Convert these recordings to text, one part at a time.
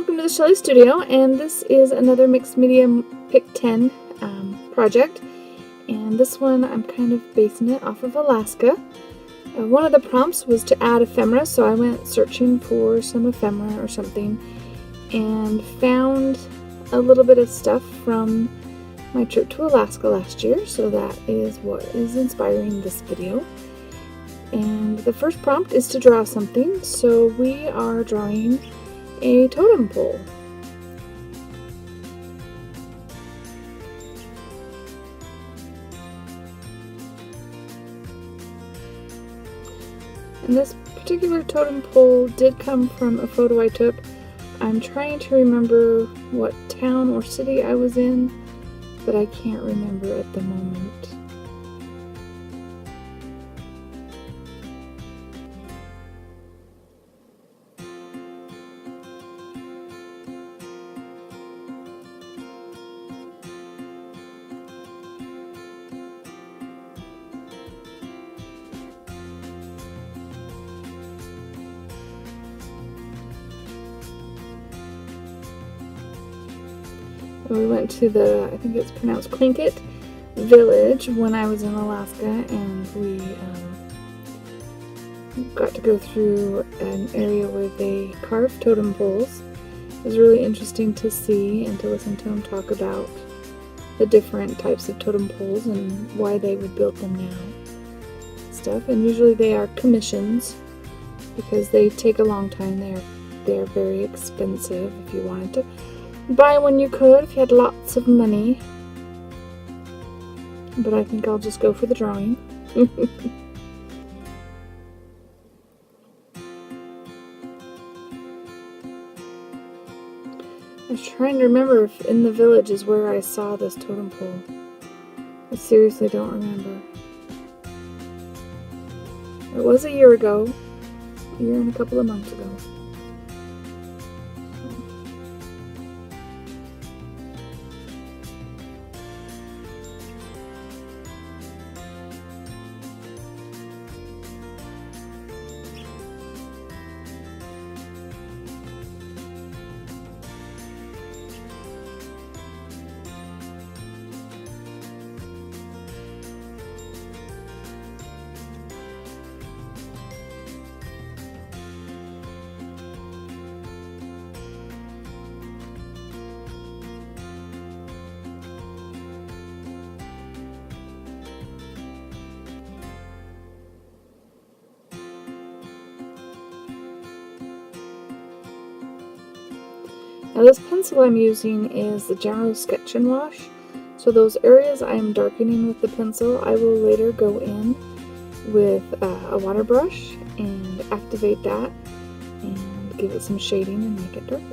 welcome to the Shelley Studio, and this is another Mixed Media Pick 10 project, and this one I'm kind of basing it off of Alaska. One of the prompts was to add ephemera, so I went searching for some ephemera or something and found a little bit of stuff from my trip to Alaska last year, so that is what is inspiring this video. And the first prompt is to draw something, so we are drawing a totem pole. And this particular totem pole did come from a photo I took. I'm trying to remember what town or city I was in, but I can't remember at the moment. We went to the, I think it's pronounced Tlingit village when I was in Alaska, and we got to go through an area where they carve totem poles. It was really interesting to see and to listen to them talk about the different types of totem poles and why they would build them now. Stuff, and usually they are commissions because they take a long time. They're very expensive if you wanted to buy one. You could if you had lots of money, but I think I'll just go for the drawing. I was trying to remember if in the village is where I saw this totem pole. I seriously don't remember. It was a year ago, a year and a couple of months ago. Now this pencil I'm using is the General Sketch and Wash, so those areas I am darkening with the pencil, I will later go in with a water brush and activate that and give it some shading and make it darker.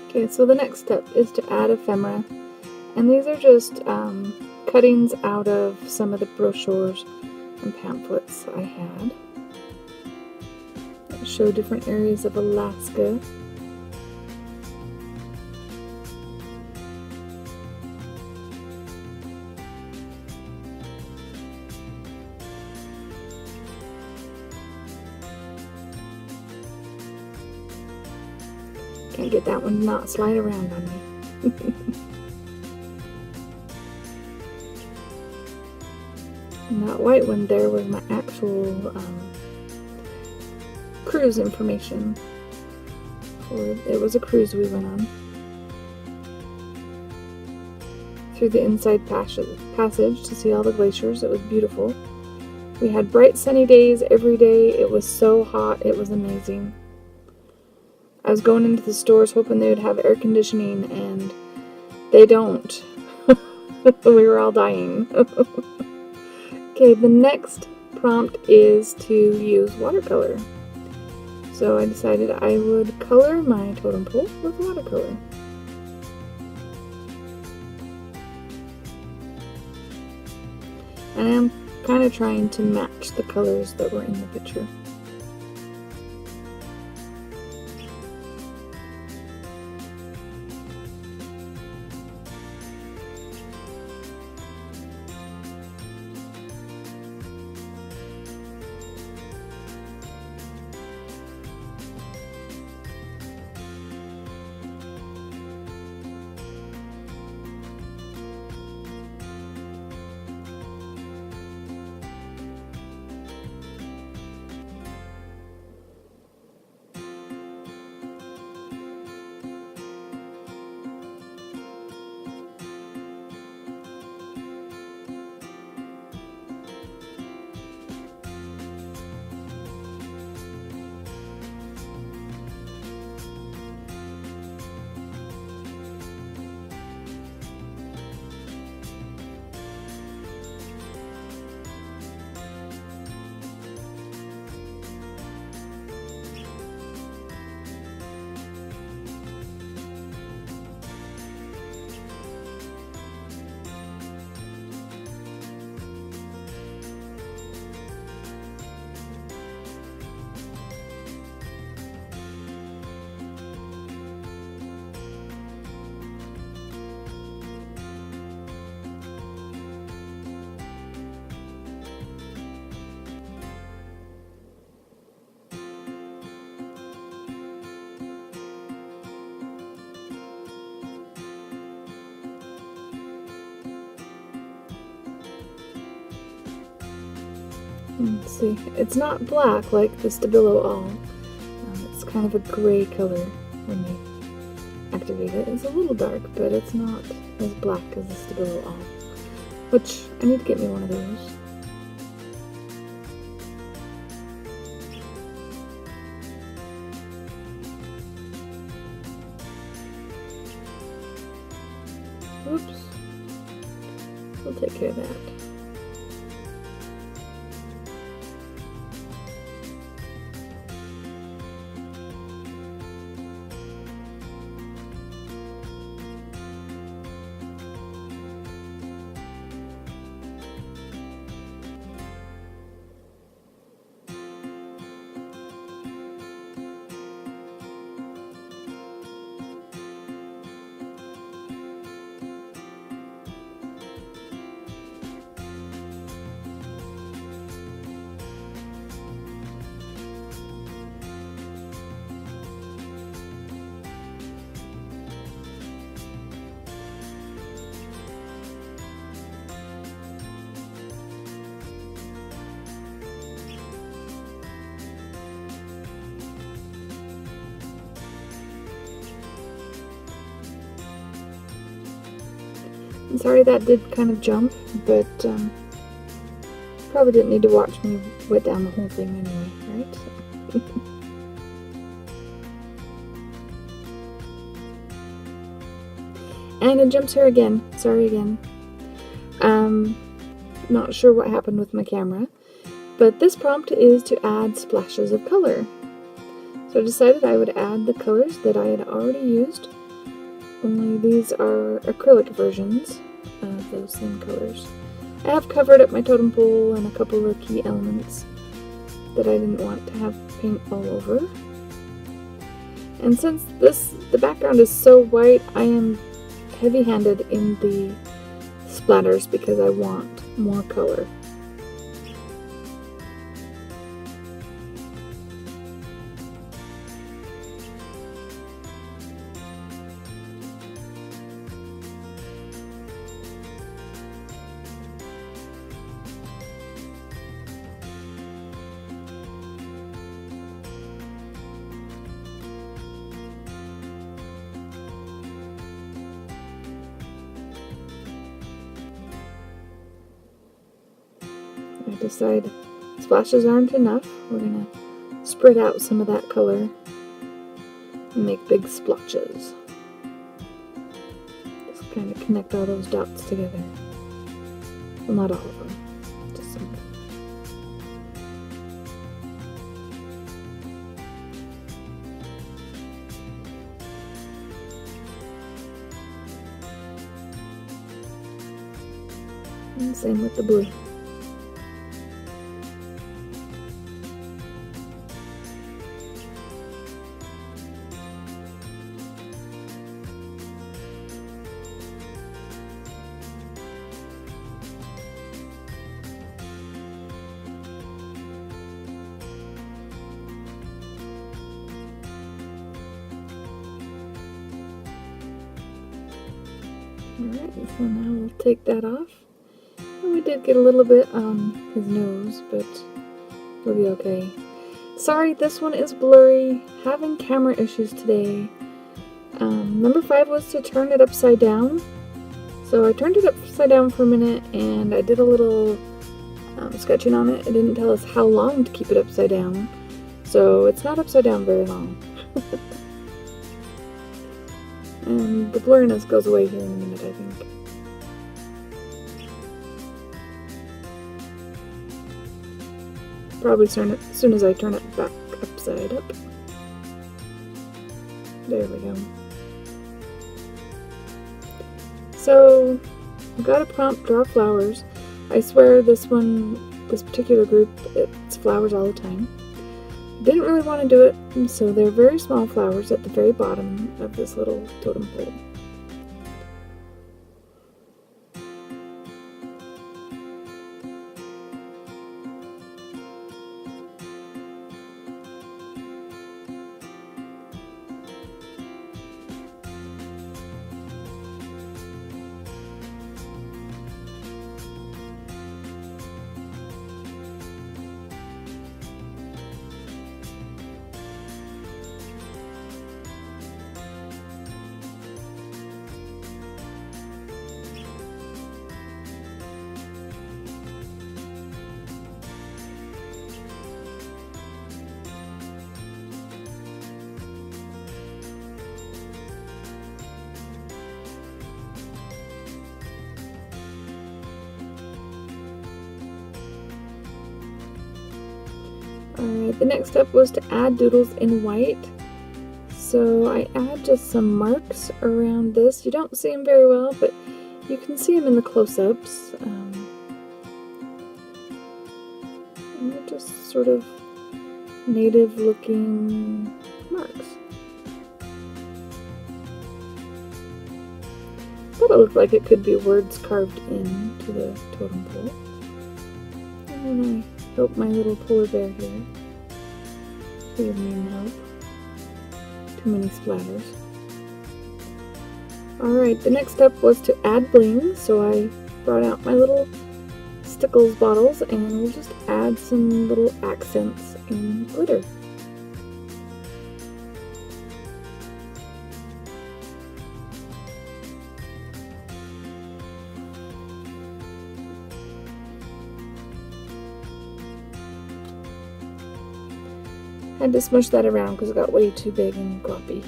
Okay, so the next step is to add ephemera, and these are just cuttings out of some of the brochures and pamphlets I had that show different areas of Alaska. Can't get that one to not slide around on me. And that white one there was my actual cruise information. It was a cruise we went on through the inside passage to see all the glaciers. It was beautiful. We had bright sunny days every day. It was so hot. It was amazing. I was going into the stores hoping they would have air conditioning, and they don't. We were all dying. Okay, the next prompt is to use watercolor. So I decided I would color my totem pole with watercolor. And I'm kind of trying to match the colors that were in the picture. Let's see, it's not black like the Stabilo All. It's kind of a gray color when you activate it. It's a little dark, but it's not as black as the Stabilo All, which I need to get me one of those. Oops. We'll take care of that. I'm sorry that did kind of jump, but probably didn't need to watch me wet down the whole thing anyway, right? And it jumps here again. Sorry again. Not sure what happened with my camera, but this prompt is to add splashes of color. So I decided I would add the colors that I had already used, only these are acrylic versions of those same colors. I have covered up my totem pole and a couple of key elements that I didn't want to have paint all over. And since the background is so white, I am heavy-handed in the splatters because I want more color. I decide splashes aren't enough. We're gonna spread out some of that color and make big splotches. Just kind of connect all those dots together. Well, not all of them, just some. And same with the blue. Alright, so now we'll take that off. And we did get a little bit on his nose, but it'll be okay. Sorry, this one is blurry. Having camera issues today. Number 5 was to turn it upside down. So I turned it upside down for a minute and I did a little sketching on it. It didn't tell us how long to keep it upside down. So it's not upside down very long. And the blurriness goes away here in a minute, I think. Probably as soon as I turn it back upside up. There we go. So, I got a prompt, draw flowers. I swear this particular group, it's flowers all the time. Didn't really want to do it, so they're very small flowers at the very bottom of this little totem pole. Alright, the next step was to add doodles in white. So I add just some marks around this. You don't see them very well, but you can see them in the close-ups. And they're just sort of native-looking marks. Thought it looked like it could be words carved into the totem pole. And then I help my little polar bear here. He would need help. Too many splatters. Alright, the next step was to add bling, so I brought out my little Stickles bottles and we'll just add some little accents in glitter. Had to smush that around because it got way too big and gloppy.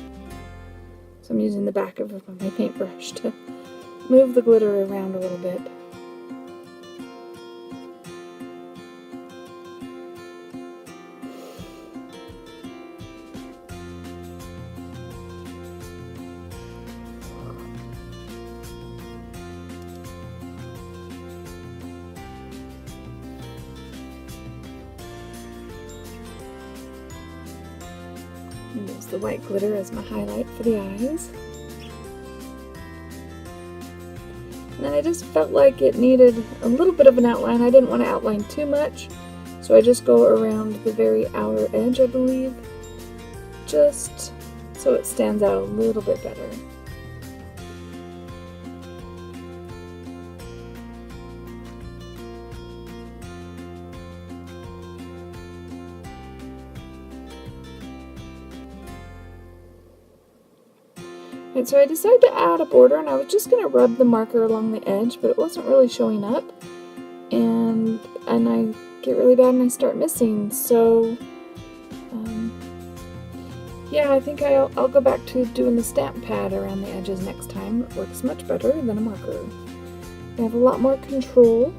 So I'm using the back of my paintbrush to move the glitter around a little bit. And use the white glitter as my highlight for the eyes. And then I just felt like it needed a little bit of an outline. I didn't want to outline too much, so I just go around the very outer edge, I believe, just so it stands out a little bit better. And so I decided to add a border, and I was just going to rub the marker along the edge, but it wasn't really showing up. And I get really bad and I start missing. So, yeah, I think I'll go back to doing the stamp pad around the edges next time. It works much better than a marker. I have a lot more control.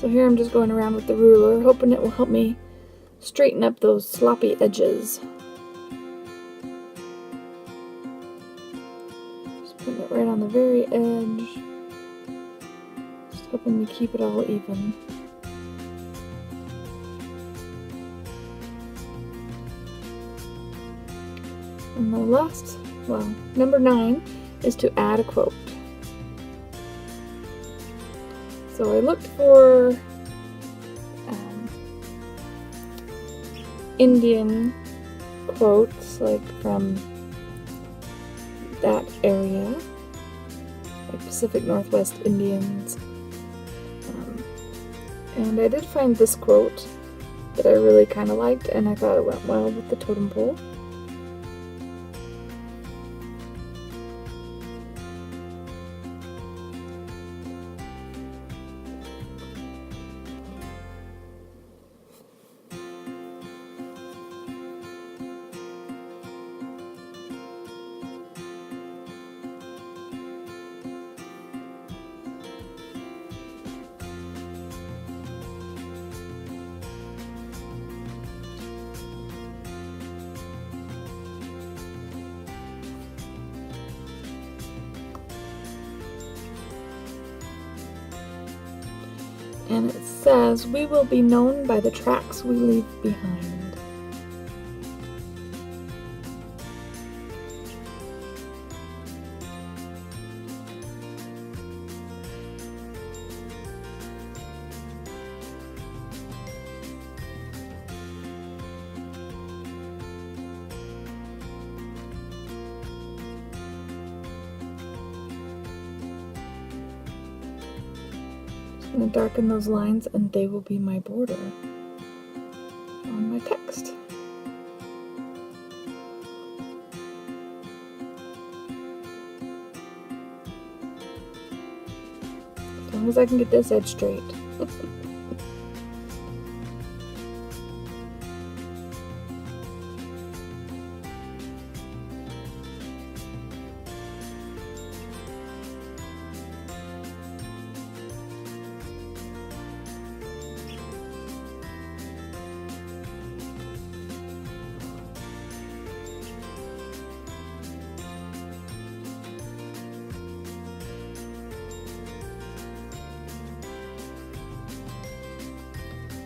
So here I'm just going around with the ruler, hoping it will help me straighten up those sloppy edges. Just putting it right on the very edge. Just hoping to keep it all even. And the last, well, number 9 is to add a quote. So I looked for Indian quotes, like from that area, like Pacific Northwest Indians. And I did find this quote that I really kind of liked, and I thought it went well with the totem pole. And it says, "We will be known by the tracks we leave behind." I'm going to darken those lines, and they will be my border on my text. As long as I can get this edge straight.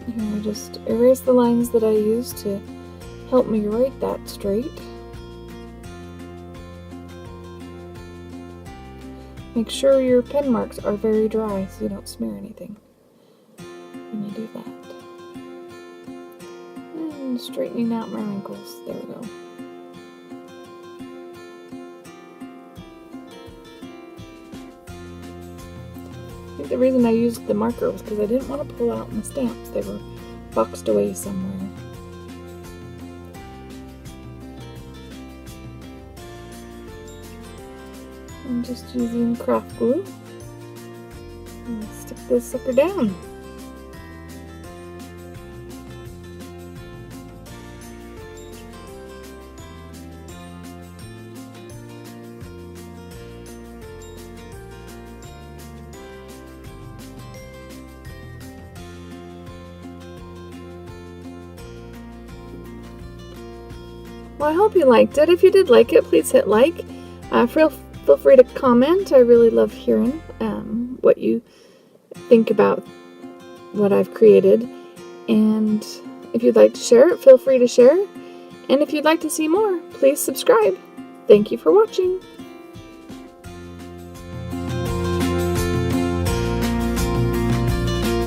Here, I just erase the lines that I used to help me write that straight. Make sure your pen marks are very dry so you don't smear anything when you do that. And straightening out my wrinkles. There we go. I think the reason I used the marker was because I didn't want to pull out my stamps. They were boxed away somewhere. I'm just using craft glue and stick this sucker down. Well, I hope you liked it. If you did like it, please hit like. Feel free to comment. I really love hearing what you think about what I've created. And if you'd like to share it, feel free to share. And if you'd like to see more, please subscribe. Thank you for watching.